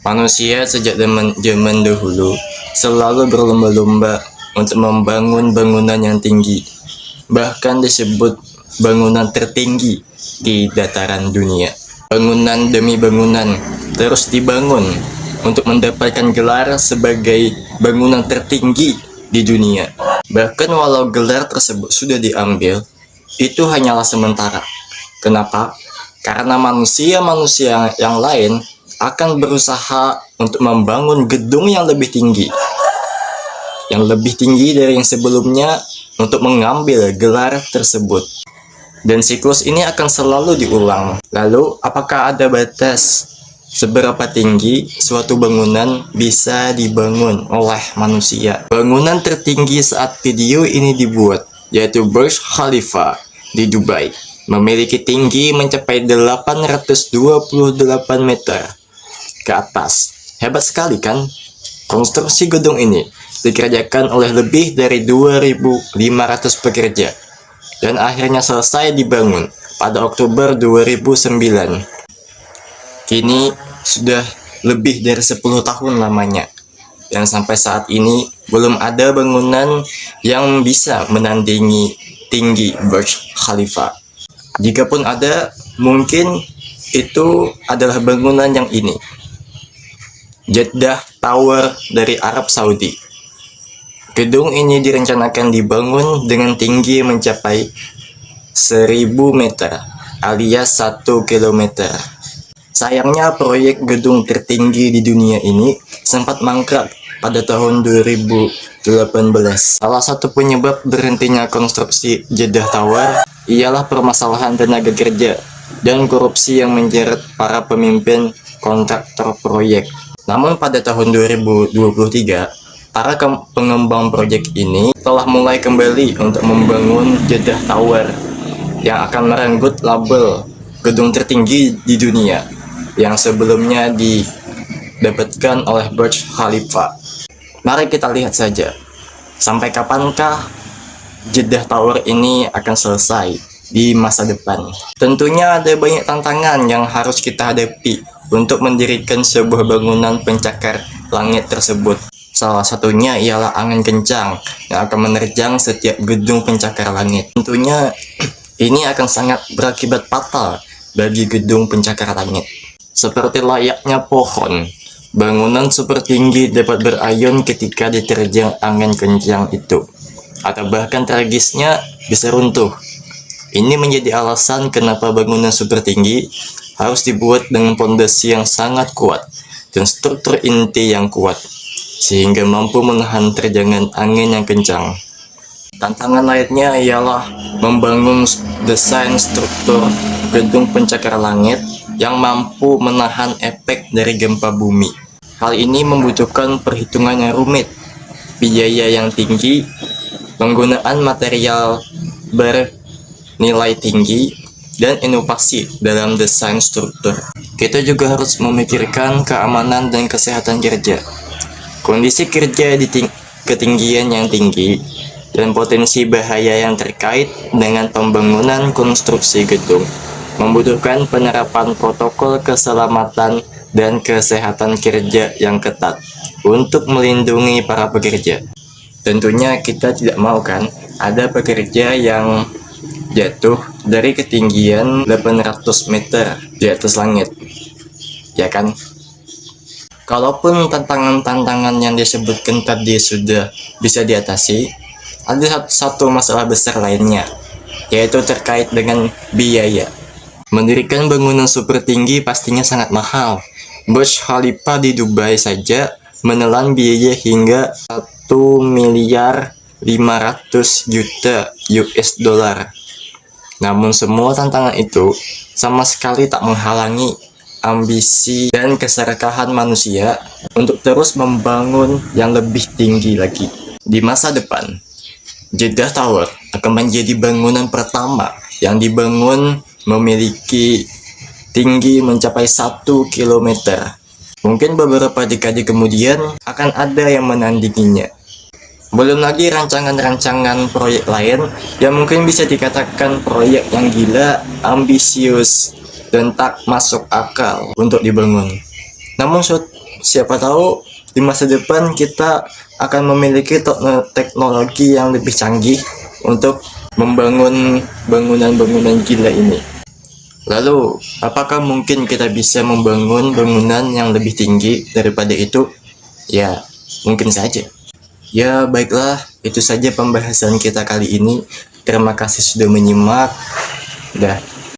Manusia sejak zaman dahulu selalu berlomba-lomba untuk membangun bangunan yang tinggi, bahkan disebut bangunan tertinggi di dataran dunia. Bangunan demi bangunan terus dibangun untuk mendapatkan gelar sebagai bangunan tertinggi di dunia. Bahkan walau gelar tersebut sudah diambil, itu hanyalah sementara. Kenapa? Karena manusia-manusia yang lain akan berusaha untuk membangun gedung yang lebih tinggi, dari yang sebelumnya, untuk mengambil gelar tersebut. Dan siklus ini akan selalu diulang. Lalu, apakah ada batas seberapa tinggi suatu bangunan bisa dibangun oleh manusia? Bangunan tertinggi saat video ini dibuat, yaitu Burj Khalifa di Dubai, memiliki tinggi mencapai 828 meter ke atas. Hebat sekali kan? Konstruksi gedung ini dikerjakan oleh lebih dari 2.500 pekerja dan akhirnya selesai dibangun pada Oktober 2009. Kini sudah lebih dari 10 tahun lamanya, dan sampai saat ini belum ada bangunan yang bisa menandingi tinggi Burj Khalifa. Jikapun ada, mungkin itu adalah bangunan yang ini, Jeddah Tower dari Arab Saudi. Gedung ini direncanakan dibangun dengan tinggi mencapai 1.000 meter alias 1 kilometer. Sayangnya proyek gedung tertinggi di dunia ini sempat mangkrak pada tahun 2018. Salah satu penyebab berhentinya konstruksi Jeddah Tower ialah permasalahan tenaga kerja dan korupsi yang menjerat para pemimpin kontraktor proyek. Namun pada tahun 2023, para pengembang proyek ini telah mulai kembali untuk membangun Jeddah Tower yang akan merenggut label gedung tertinggi di dunia yang sebelumnya didapatkan oleh Burj Khalifa. Mari kita lihat saja, sampai kapankah Jeddah Tower ini akan selesai di masa depan. Tentunya ada banyak tantangan yang harus kita hadapi untuk mendirikan sebuah bangunan pencakar langit tersebut. Salah satunya ialah angin kencang yang akan menerjang setiap gedung pencakar langit. Tentunya ini akan sangat berakibat fatal bagi gedung pencakar langit. Seperti layaknya pohon, bangunan super tinggi dapat berayun ketika diterjang angin kencang itu, atau bahkan tragisnya bisa runtuh. Ini menjadi alasan kenapa bangunan super tinggi harus dibuat dengan pondasi yang sangat kuat dan struktur inti yang kuat, sehingga mampu menahan terjangan angin yang kencang. Tantangan lainnya ialah membangun desain struktur gedung pencakar langit yang mampu menahan efek dari gempa bumi. Hal ini membutuhkan perhitungan yang rumit, biaya yang tinggi, penggunaan material bernilai tinggi, dan inovasi dalam desain struktur. Kita juga harus memikirkan keamanan dan kesehatan kerja. Kondisi kerja di ketinggian yang tinggi dan potensi bahaya yang terkait dengan pembangunan konstruksi gedung membutuhkan penerapan protokol keselamatan dan kesehatan kerja yang ketat untuk melindungi para pekerja. Tentunya kita tidak mau kan ada pekerja yang jatuh dari ketinggian 800 meter di atas langit, ya kan? Kalaupun tantangan-tantangan yang disebutkan tadi sudah bisa diatasi, ada satu masalah besar lainnya, yaitu terkait dengan biaya. Mendirikan bangunan super tinggi pastinya sangat mahal. Burj Khalifa di Dubai saja menelan biaya hingga 1.500.000.000 US dollar. Namun semua tantangan itu sama sekali tak menghalangi ambisi dan keserakahan manusia untuk terus membangun yang lebih tinggi lagi. Di masa depan, Jeddah Tower akan menjadi bangunan pertama yang dibangun memiliki tinggi mencapai 1 kilometer. Mungkin beberapa dekade kemudian akan ada yang menandinginya. Belum lagi rancangan-rancangan proyek lain yang mungkin bisa dikatakan proyek yang gila, ambisius, dan tak masuk akal untuk dibangun. Namun Siapa tahu di masa depan kita akan memiliki teknologi yang lebih canggih untuk membangun bangunan-bangunan gila ini. Lalu, apakah mungkin kita bisa membangun bangunan yang lebih tinggi daripada itu? Ya, mungkin saja. Ya, baiklah, itu saja pembahasan kita kali ini. Terima kasih sudah menyimak. Dah.